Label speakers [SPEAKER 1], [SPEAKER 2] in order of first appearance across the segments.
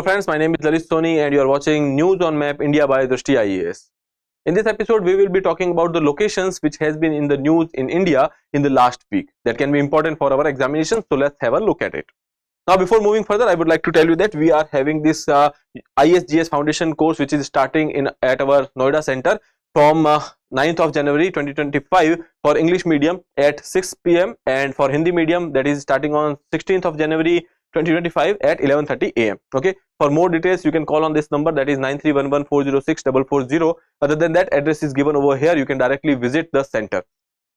[SPEAKER 1] friends, my name is Lalit Soni and you are watching News on Map India by Drishti IAS. In this episode, we will be talking about the locations which has been in the news in India in the last week that can be important for our examinations. So let's have a look at it. Now, before moving further, I would like to tell you that we are having this ISGS Foundation course which is starting at our Noida center from 9th of January 2025 for English medium at 6 p.m. and for Hindi medium that is starting on 16th of January 2025 at 11:30 a.m. Okay. For more details, you can call on this number, that is 9311406440. Other than that, address is given over here. You can directly visit the center.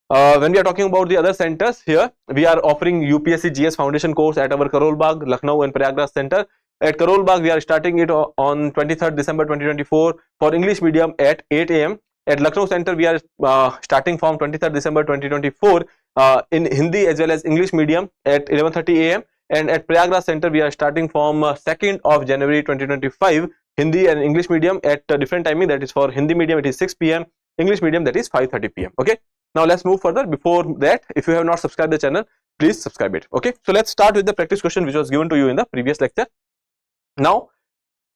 [SPEAKER 1] When we are talking about the other centers, here we are offering UPSC GS Foundation course at our Karol Bagh, Lucknow and Prayagraj center. At Karol Bagh, we are starting it on 23rd December 2024 for English medium at 8 a.m. At Lucknow center, we are starting from 23rd December 2024 in Hindi as well as English medium at 11:30 a.m. And at Prayagraj center, we are starting from 2nd of January 2025 Hindi and English medium at a different timing. That is for Hindi medium, it is 6 p.m. English medium, that is 5:30 p.m. Okay. Now let's move further. Before that, if you have not subscribed the channel, please subscribe it. Okay. So let's start with the practice question which was given to you in the previous lecture. Now,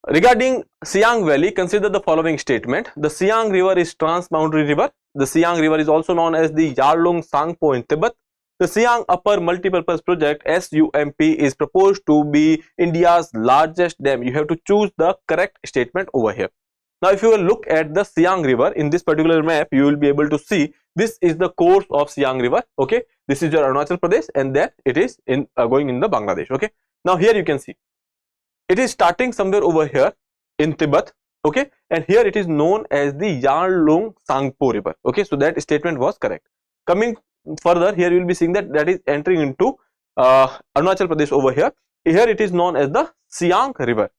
[SPEAKER 1] regarding Siang Valley, consider the following statement. The Siang River is trans-boundary river. The Siang River is also known as the Yarlung Sangpo in Tibet. The Siang Upper Multipurpose Project SUMP is proposed to be India's largest dam. You have to choose the correct statement over here. Now, if you will look at the Siang River in this particular map, you will be able to see this is the course of Siang River. Okay, this is your Arunachal Pradesh, and then it is in going in the Bangladesh. Okay, now here you can see it is starting somewhere over here in Tibet. Okay, and here it is known as the Yarlung Sangpo River. Okay, so that statement was correct. Coming further, here you will be seeing that is entering into Arunachal Pradesh over here. Here it is known as the Siang River.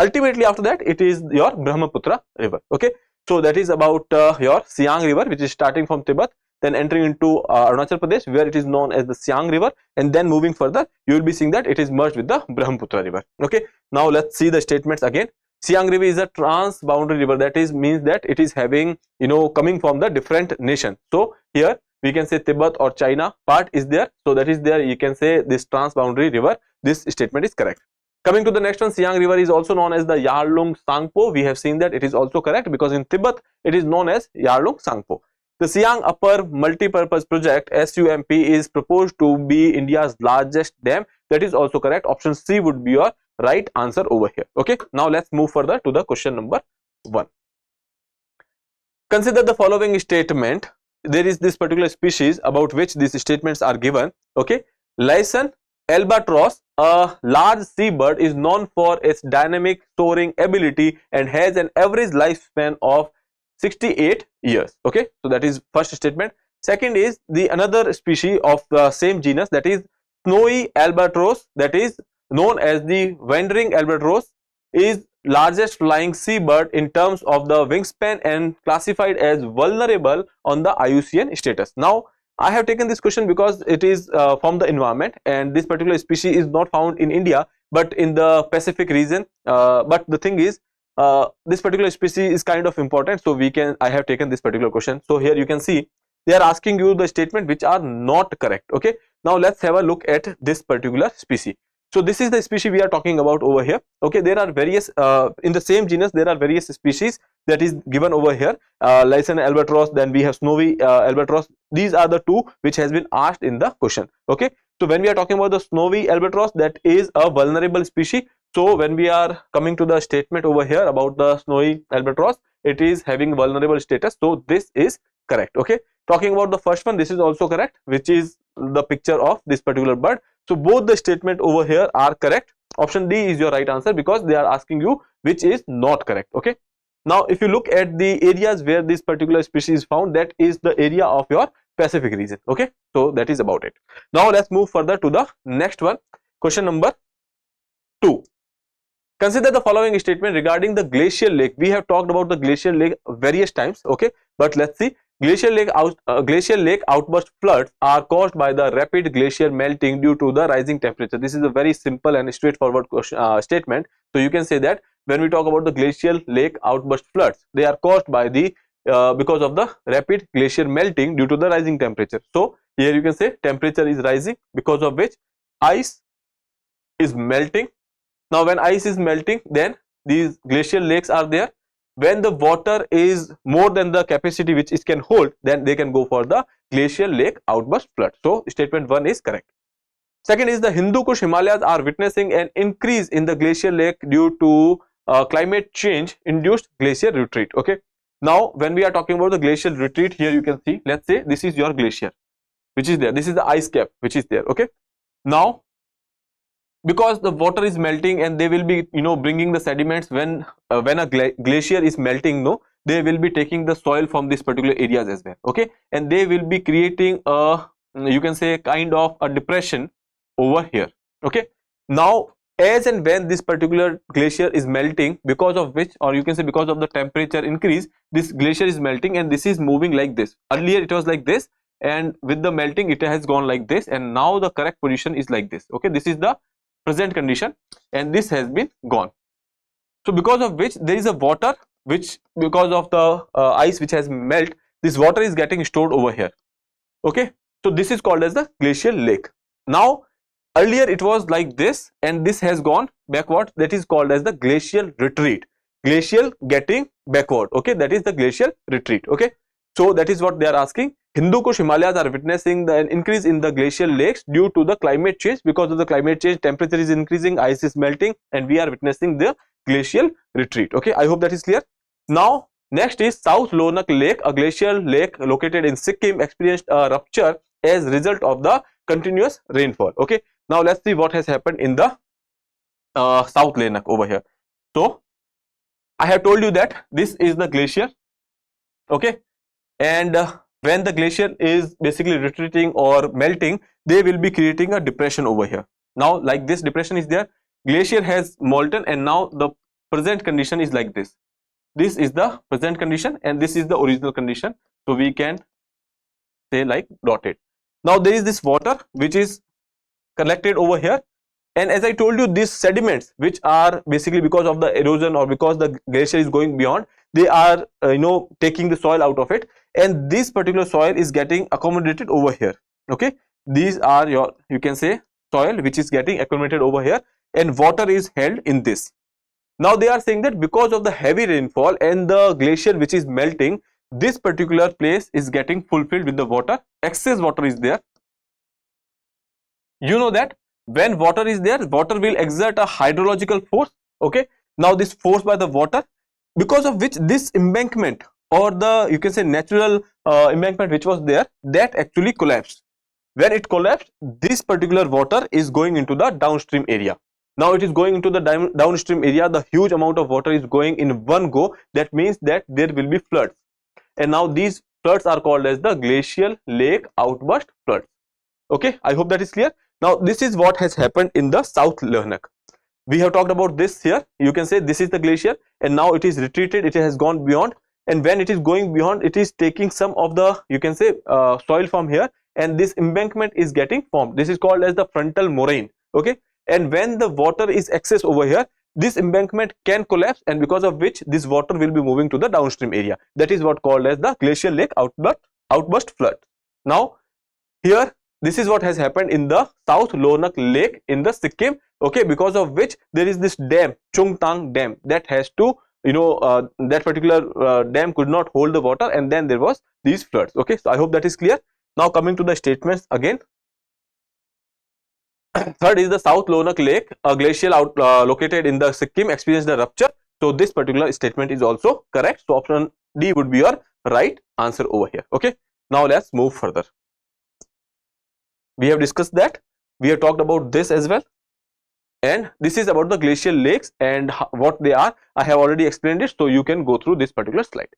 [SPEAKER 1] Ultimately, after that, it is your Brahmaputra River. Okay, so that is about your Siang River, which is starting from Tibet, then entering into Arunachal Pradesh, where it is known as the Siang River, and then moving further, you will be seeing that it is merged with the Brahmaputra River. Okay, now let's see the statements again. Siang River is a trans-boundary river. That is means that it is having, coming from the different nation. So here we can say Tibet or China part is there. So that is there. You can say this trans-boundary river. This statement is correct. Coming to the next one, Siang River is also known as the Yarlung Sangpo. We have seen that it is also correct because in Tibet it is known as Yarlung Sangpo. The Siang Upper Multipurpose Project SUMP is proposed to be India's largest dam. That is also correct. Option C would be your right answer over here. Okay, now let's move further to the question number 1. Consider the following statement. There is this particular species about which these statements are given. Okay, Lycaon albatross, a large seabird, is known for its dynamic soaring ability and has an average lifespan of 68 years. Okay, so that is first statement. Second is the another species of the same genus, that is snowy albatross, that is known as the wandering albatross, is largest flying seabird in terms of the wingspan and classified as vulnerable on the IUCN status. Now, I have taken this question because it is from the environment, and this particular species is not found in India but in the Pacific region. But the thing is, this particular species is kind of important, so I have taken this particular question. So here you can see they are asking you the statement which are not correct. Okay, now let's have a look at this particular species. So this is the species we are talking about over here. Okay, there are various in the same genus, there are various species that is given over here. Lycaon albatross, then we have snowy albatross. These are the two which has been asked in the question. Okay, so when we are talking about the snowy albatross, that is a vulnerable species. So when we are coming to the statement over here about the snowy albatross, it is having vulnerable status. So this is correct. Okay, talking about the first one, this is also correct, which is the picture of this particular bird. So both the statement over here are correct. Option D is your right answer because they are asking you which is not correct. Okay, now if you look at the areas where this particular species is found, that is the area of your Pacific region. Okay, so that is about it. Now let's move further to the next one. Question number 2. Consider the following statement regarding the glacial lake. We have talked about the glacial lake various times. Okay, but let's see. Glacial lake outburst floods are caused by the rapid glacier melting due to the rising temperature. This is a very simple and straightforward statement. So you can say that when we talk about the glacial lake outburst floods, they are caused by the because of the rapid glacier melting due to the rising temperature. So here you can say temperature is rising, because of which ice is melting. Now when ice is melting, then these glacial lakes are there. When the water is more than the capacity which it can hold, then they can go for the glacial lake outburst flood. So statement 1 is correct. Second is the Hindu Kush Himalayas are witnessing an increase in the glacial lake due to climate change induced glacier retreat. Okay. Now when we are talking about the glacial retreat, here you can see, let's say this is your glacier which is there. This is the ice cap which is there. Okay. Now because the water is melting and they will be bringing the sediments when a glacier is melting, no, they will be taking the soil from these particular areas as well. Okay. And they will be creating a, you can say, kind of a depression over here. Okay. Now as and when this particular glacier is melting, because of which, or you can say because of the temperature increase, this glacier is melting and this is moving like this. Earlier it was like this, and with the melting it has gone like this, and now the correct position is like this. Okay. This is the present condition and this has been gone. So because of which there is a water which, because of the ice which has melted, this water is getting stored over here. Okay. So this is called as the glacial lake. Now earlier it was like this and this has gone backward, that is called as the glacial retreat. Glacial getting backward. Okay. That is the glacial retreat. Okay. So that is what they are asking. Hindu Kush Himalayas are witnessing an increase in the glacial lakes due to the climate change. Because of the climate change, temperature is increasing, ice is melting, and we are witnessing the glacial retreat. Okay, I hope that is clear. Now next is South Lonak Lake, a glacial lake located in Sikkim, experienced a rupture as result of the continuous rainfall. Okay, now let's see what has happened in the South Lonak over here. So I have told you that this is the glacier. Okay. And when the glacier is basically retreating or melting, they will be creating a depression over here. Now like this depression is there, glacier has molten, and now the present condition is like this. This is the present condition and this is the original condition. So we can say like dotted. Now there is this water which is collected over here, and as I told you, these sediments which are basically because of the erosion or because the glacier is going beyond, they are taking the soil out of it, and this particular soil is getting accommodated over here. Okay, these are your, you can say, soil which is getting accommodated over here, and water is held in this. Now they are saying that because of the heavy rainfall and the glacier which is melting, this particular place is getting fulfilled with the water. Excess water is there. You know that when water is there, water will exert a hydrological force. Okay, now this force by the water, because of which this embankment, or the, you can say, natural embankment which was there, that actually collapsed. When it collapsed, this particular water is going into the downstream area. Now it is going into the downstream area. The huge amount of water is going in one go. That means that there will be floods, and now these floods are called as the glacial lake outburst floods. Okay, I hope that is clear. Now this is what has happened in the South Lonak. We have talked about this here. You can say this is the glacier, and now it is retreated, it has gone beyond, and when it is going beyond, it is taking some of the, you can say, soil from here, and this embankment is getting formed. This is called as the frontal moraine. Okay, and when the water is excess over here, this embankment can collapse, and because of which this water will be moving to the downstream area. That is what called as the glacial lake outburst flood. Now here, this is what has happened in the South Lonak Lake in the Sikkim. Okay, because of which there is this dam, Chungtang Dam, that has to, that particular dam could not hold the water, and then there was these floods. Okay, so I hope that is clear. Now coming to the statements again. Third is the South Lonak Lake, a glacial located in the Sikkim, experienced a rupture. So this particular statement is also correct. So option D would be your right answer over here. Okay, now let's move further. We have discussed that. We have talked about this as well, and this is about the glacial lakes and what they are. I have already explained it, so you can go through this particular slide.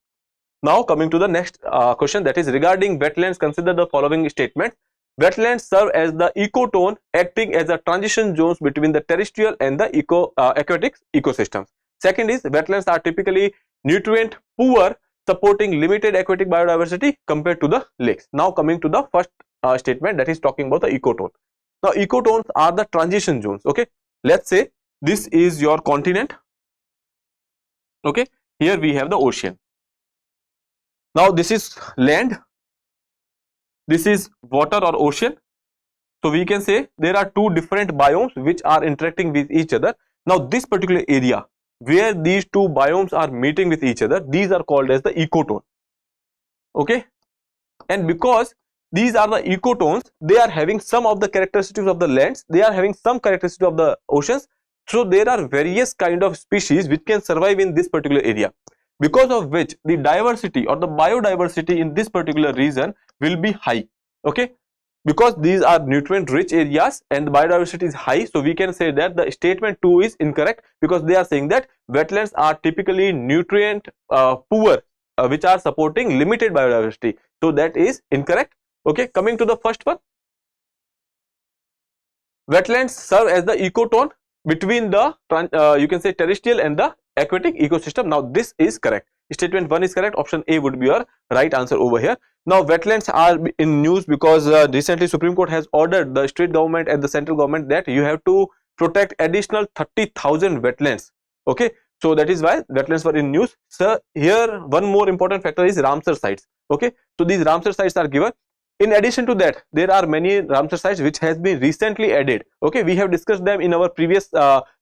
[SPEAKER 1] Now coming to the next question, that is regarding wetlands. Consider the following statement. Wetlands serve as the ecotone, acting as a transition zones between the terrestrial and the aquatic ecosystems. Second is wetlands are typically nutrient poor, supporting limited aquatic biodiversity compared to the lakes. Now coming to the first statement, that is talking about the ecotone. Now ecotones are the transition zones. Okay, let's say this is your continent. Okay, here we have the ocean. Now this is land, this is water or ocean. So we can say there are two different biomes which are interacting with each other. Now this particular area where these two biomes are meeting with each other, these are called as the ecotone. Okay, and because these are the ecotones, they are having some of the characteristics of the lands, they are having some characteristics of the oceans. So there are various kind of species which can survive in this particular area, because of which the diversity or the biodiversity in this particular region will be high. Okay, because these are nutrient rich areas and the biodiversity is high, so we can say that the statement 2 is incorrect, because they are saying that wetlands are typically nutrient poor, which are supporting limited biodiversity. So that is incorrect. Okay, coming to the first one, wetlands serve as the ecotone between the you can say terrestrial and the aquatic ecosystem. Now this is correct. Statement 1 is correct. Option A would be your right answer over here. Now wetlands are in news because recently Supreme Court has ordered the state government and the central government that you have to protect additional 30,000 wetlands. Okay, so that is why wetlands were in news. So here one more important factor is Ramsar sites. Okay, so these Ramsar sites are given. In addition to that, there are many Ramsar sites which has been recently added. Okay, we have discussed them in our previous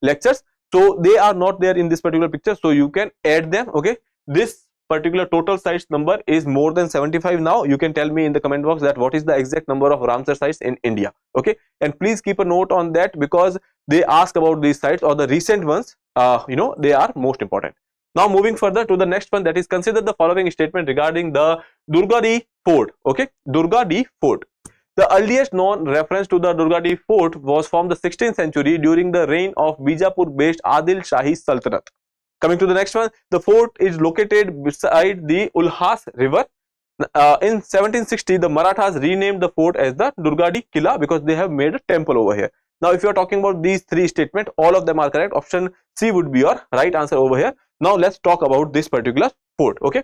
[SPEAKER 1] lectures, so they are not there in this particular picture, so you can add them. Okay, this particular total sites number is more than 75 now. You can tell me in the comment box that what is the exact number of Ramsar sites in India. Okay, and please keep a note on that, because they ask about these sites or the recent ones, they are most important. Now moving further to the next one, that is, consider the following statement regarding the Durgadi Fort. Okay, Durgadi Fort. The earliest known reference to the Durgadi Fort was from the 16th century during the reign of Bijapur-based Adil Shahi Sultanate. Coming to the next one, the fort is located beside the Ulhas River. In 1760, the Marathas renamed the fort as the Durgadi Killa because they have made a temple over here. Now, if you are talking about these three statements, all of them are correct. Option C would be your right answer over here. Now, let's talk about this particular fort. Okay.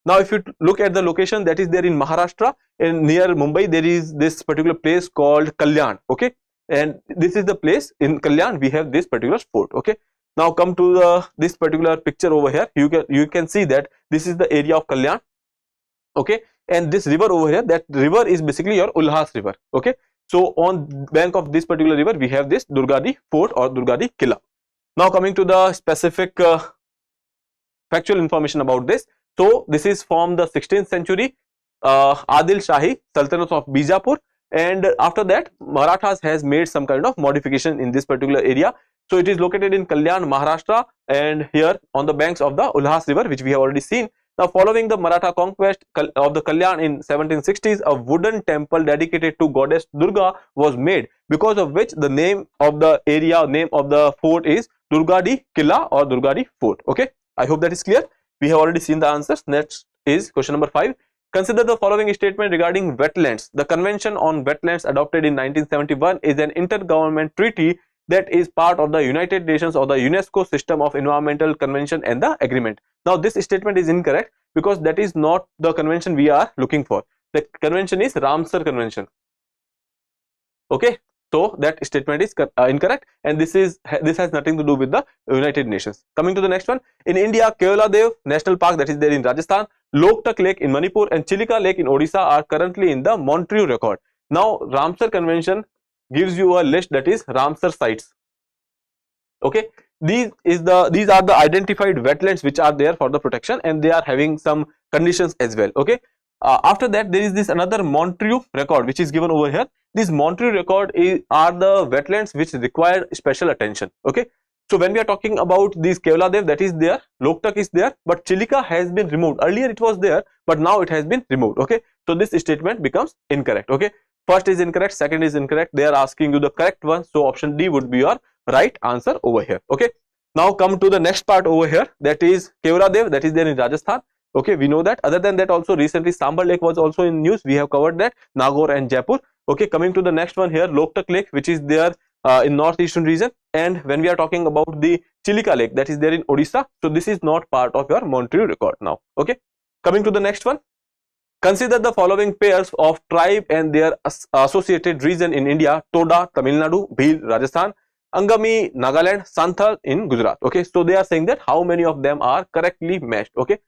[SPEAKER 1] Now, if you look at the location that is there in Maharashtra, and near Mumbai, there is this particular place called Kalyan. Okay, and this is the place in Kalyan. We have this particular fort. Okay. Now, come to this particular picture over here. You can see that this is the area of Kalyan. Okay, and this river over here, that river is basically your Ulhas River. Okay, so on bank of this particular river, we have this Durgadi Fort or Durgadi Killa. Now, coming to the specific factual information about this. So this is from the 16th century, Adil Shahi Sultanate of Bijapur, and after that Marathas has made some kind of modification in this particular area. So it is located in Kalyan, Maharashtra, and here on the banks of the Ulhas River, which we have already seen. Now, following the Maratha conquest of the Kalyan in 1760s, a wooden temple dedicated to goddess Durga was made, because of which the name of the area, name of the fort is Durgadi Killa or Durgadi Fort. Okay, I hope that is clear. We have already seen the answers. Next is question number 5. Consider the following statement regarding wetlands. The Convention on Wetlands adopted in 1971 is an intergovernmental treaty that is part of the United Nations or the UNESCO system of environmental convention and the agreement. Now, this statement is incorrect because that is not the convention we are looking for. The convention is Ramsar Convention. Okay, so that statement is incorrect, and this has nothing to do with the United Nations. Coming to the next one, in India, Keoladev National Park, that is there in Rajasthan, Loktak Lake in Manipur, and Chilika Lake in Odisha are currently in the Montreux record. Now, Ramsar Convention gives you a list, that is Ramsar sites. Okay, these are the identified wetlands which are there for the protection, and they are having some conditions as well. Okay, after that there is this another Montreux record which is given over here. This Montreux record are the wetlands which require special attention. Okay, so when we are talking about these Keoladev, that is there, Loktak is there, but Chilika has been removed. Earlier it was there, but now it has been removed. Okay, so this statement becomes incorrect. Okay, first is incorrect, second is incorrect. They are asking you the correct one, so option D would be your right answer over here. Okay, now come to the next part over here, that is Keoladev, that is there in Rajasthan. Okay, we know that. Other than that, also recently Sambar Lake was also in news. We have covered that, Nagaur and Jaipur. Okay, coming to the next one here, Loktak Lake, which is there in northeastern region. And when we are talking about the Chilika Lake, that is there in Odisha. So this is not part of your Montreux record now. Okay, coming to the next one. Consider the following pairs of tribe and their associated region in India: Toda, Tamil Nadu; Bhil, Rajasthan; Angami, Nagaland; Santhal in Gujarat. Okay, so they are saying that how many of them are correctly matched. Okay,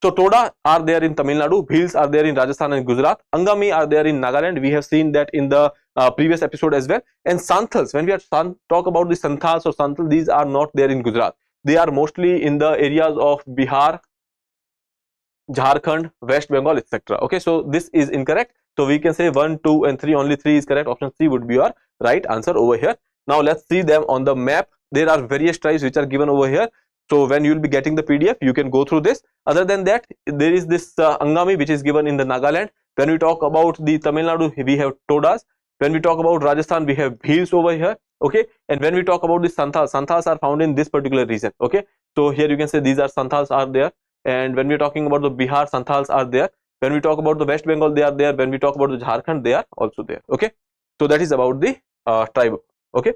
[SPEAKER 1] So Toda are there in Tamil Nadu, Bhils are there in Rajasthan and Gujarat, Angami are there in Nagaland. We have seen that in the previous episode as well. And Santhals, when we are talk about the Santhals or Santhal, these are not there in Gujarat. They are mostly in the areas of Bihar, Jharkhand, West Bengal, etc. Okay, so this is incorrect. So we can say 1, 2 and 3, only 3 is correct. Option C would be your right answer over here. Now let's see them on the map. There are various tribes which are given over here. So when you will be getting the PDF, you can go through this. Other than that, there is this Angami which is given in the Nagaland. When we talk about the Tamil Nadu, we have Todas. When we talk about Rajasthan, we have Bhils over here. Okay, and when we talk about the Santhals, Santhals are found in this particular region. Okay, so here you can say these are Santhals are there. And when we are talking about the Bihar, Santhals are there. When we talk about the West Bengal, they are there. When we talk about the Jharkhand, they are also there. Okay, so that is about the tribe. Okay,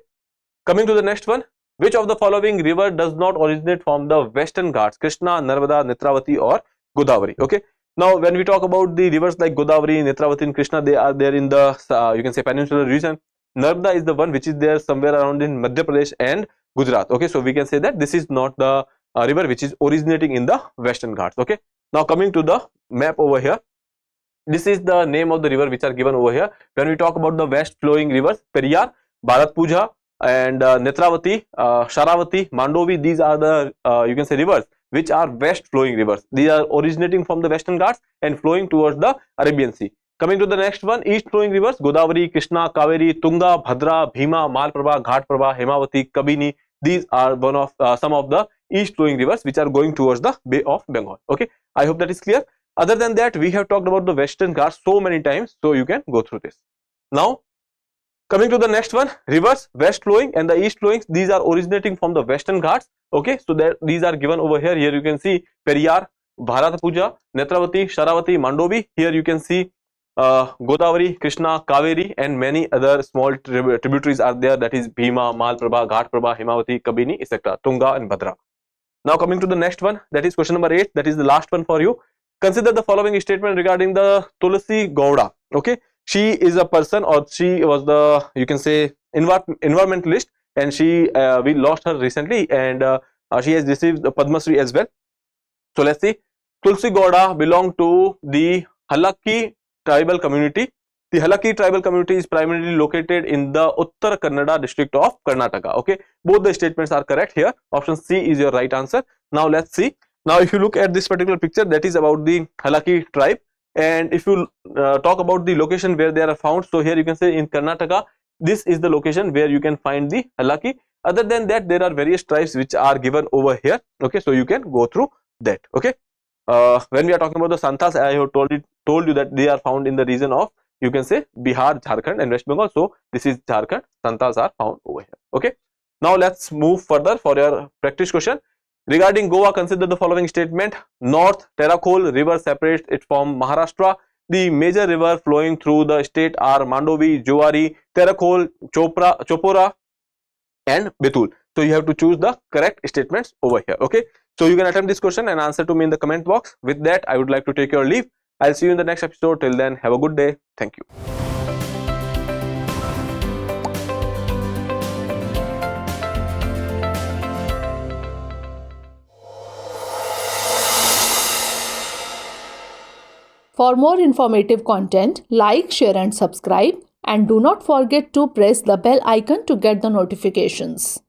[SPEAKER 1] coming to the next one. Which of the following river does not originate from the Western Ghats? Krishna, Narmada, Netravati or Godavari. Okay, now when we talk about the rivers like Godavari, Netravati and Krishna, they are there in the you can say peninsular region. Narmada is the one which is there somewhere around in Madhya Pradesh and Gujarat. Okay, so we can say that this is not the river which is originating in the Western Ghats. Okay, now coming to the map over here, this is the name of the river which are given over here. When we talk about the west flowing rivers, Periyar, Bharatpuja and Netravati, Sharavati, Mandovi, these are the you can say rivers which are west flowing rivers. These are originating from the Western Ghats and flowing towards the Arabian Sea. Coming to the next one, east flowing rivers, Godavari, Krishna, Kaveri, Tunga, Bhadra, Bhima, Malprabha, Ghatprabha, Hemavati, Kabini. These are one of some of the east flowing rivers which are going towards the Bay of Bengal. Okay, I hope that is clear. Other than that, we have talked about the Western Ghats so many times, so you can go through this. Now, coming to the next one, rivers west flowing and the east flowing, these are originating from the Western Ghats. Okay, so that these are given over here. Here you can see Periyar, Bharatpuja, Netravati, Sharavati, Mandovi. Here you can see Godavari, Krishna, Kaveri and many other small tributaries are there, that is Bhima, Malprabha, Ghatprabha, Hemavati, Kabini, etc. Tunga and Bhadra. Now coming to the next one, that is question number 8, that is the last one for you. Consider the following statement regarding the Tulsi Gowda. Okay, she is a person, or she was the, you can say, environmentalist, and she we lost her recently, and she has received the Padma Shri as well. So let's see. Tulsi Gowda belonged to the Halaki tribal community. The Halaki tribal community is primarily located in the Uttar Kannada district of Karnataka. Okay, both the statements are correct here. Option C is your right answer. Now let's see. Now if you look at this particular picture, that is about the Halaki tribe, and if you talk about the location where they are found, so here you can say in Karnataka, this is the location where you can find the Halaki. Other than that, there are various tribes which are given over here. Okay, so you can go through that. Okay, when we are talking about the Santhals, I have told you that they are found in the region of, you can say, Bihar, Jharkhand and West Bengal. So this is Jharkhand. Santhals are found over here. Okay, now let's move further for your practice question. Regarding Goa, consider the following statement. North Terakhol river separates it from Maharashtra. The major river flowing through the state are Mandovi, Jowari, Terakhol, Chopora and Betul. So you have to choose the correct statements over here. Okay, so you can attempt this question and answer to me in the comment box. With that, I would like to take your leave. I'll see you in the next episode. Till then, have a good day. Thank you.
[SPEAKER 2] For more informative content, like, share and subscribe, and do not forget to press the bell icon to get the notifications.